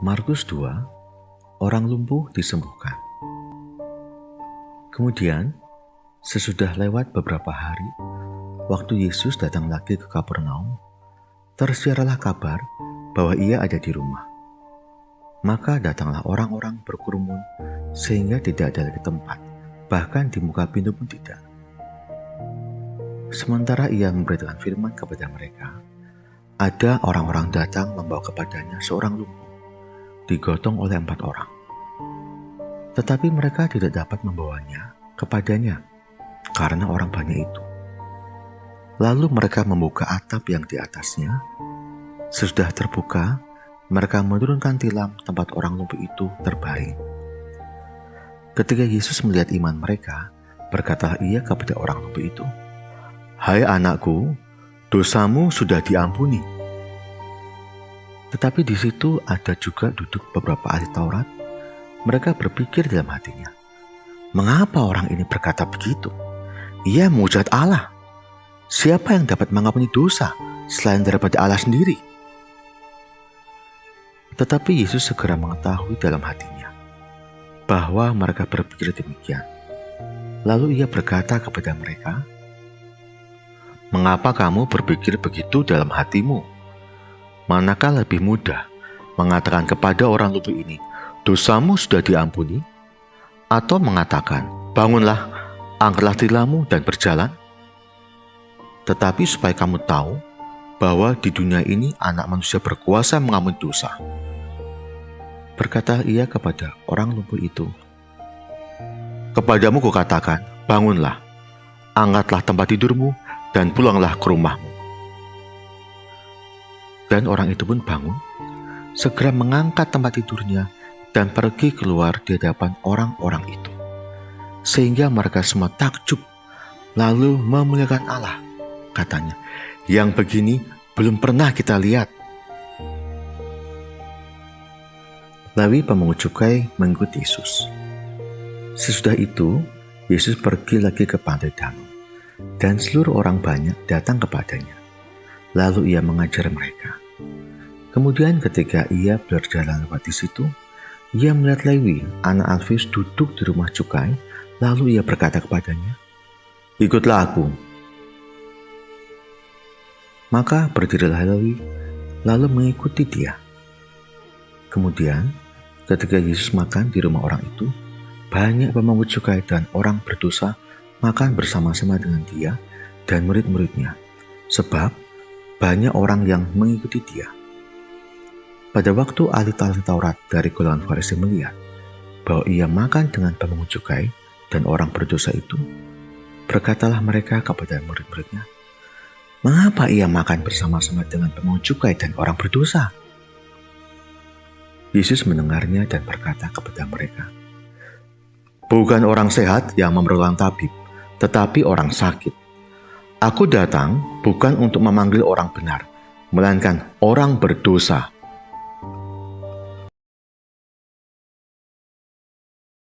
Markus 2, orang lumpuh disembuhkan. Kemudian, sesudah lewat beberapa hari, waktu Yesus datang lagi ke Kapernaum, tersiarlah kabar bahwa ia ada di rumah. Maka datanglah orang-orang berkerumun sehingga tidak ada lagi tempat, bahkan di muka pintu pun tidak. Sementara ia memberitakan firman kepada mereka, ada orang-orang datang membawa kepadanya seorang lumpuh, digotong oleh 4 orang. Tetapi mereka tidak dapat membawanya kepadanya karena orang banyak itu. Lalu mereka membuka atap yang di atasnya. Sesudah terbuka, mereka menurunkan tilam tempat orang lumpuh itu terbaring. Ketika Yesus melihat iman mereka, berkatalah ia kepada orang lumpuh itu, "Hai anakku, dosamu sudah diampuni." Tetapi di situ ada juga duduk beberapa ahli Taurat. Mereka berpikir dalam hatinya, mengapa orang ini berkata begitu? Ia mujizat Allah. Siapa yang dapat mengampuni dosa selain daripada Allah sendiri? Tetapi Yesus segera mengetahui dalam hatinya bahwa mereka berpikir demikian. Lalu ia berkata kepada mereka, "Mengapa kamu berpikir begitu dalam hatimu? Manakah lebih mudah mengatakan kepada orang lumpuh ini, dosamu sudah diampuni, atau mengatakan, bangunlah, angkatlah tilammu dan berjalan? Tetapi supaya kamu tahu bahwa di dunia ini anak manusia berkuasa mengampuni dosa." Berkata ia kepada orang lumpuh itu, "Kepadamu kukatakan, bangunlah, angkatlah tempat tidurmu dan pulanglah ke rumahmu." Dan orang itu pun bangun, segera mengangkat tempat tidurnya dan pergi keluar di hadapan orang-orang itu. Sehingga mereka semua takjub, lalu memuliakan Allah. Katanya, "Yang begini belum pernah kita lihat." Lewi pemungut cukai mengikuti Yesus. Sesudah itu, Yesus pergi lagi ke pantai danau, dan seluruh orang banyak datang kepadanya. Lalu ia mengajar mereka. Kemudian ketika ia berjalan lewat di situ, ia melihat Lewi, anak Alfius, duduk di rumah cukai. Lalu ia berkata kepadanya, "Ikutlah aku." Maka berdirilah Lewi, lalu mengikuti dia. Kemudian, ketika Yesus makan di rumah orang itu, banyak pemungut cukai dan orang berdosa makan bersama-sama dengan dia dan murid-muridnya, sebab banyak orang yang mengikuti dia. Pada waktu ahli Taurat dari golongan Farisi melihat bahwa ia makan dengan pemungut cukai dan orang berdosa itu, berkatalah mereka kepada murid-muridnya, "Mengapa ia makan bersama-sama dengan pemungut cukai dan orang berdosa?" Yesus mendengarnya dan berkata kepada mereka, "Bukan orang sehat yang memerlukan tabib, tetapi orang sakit. Aku datang bukan untuk memanggil orang benar, melainkan orang berdosa.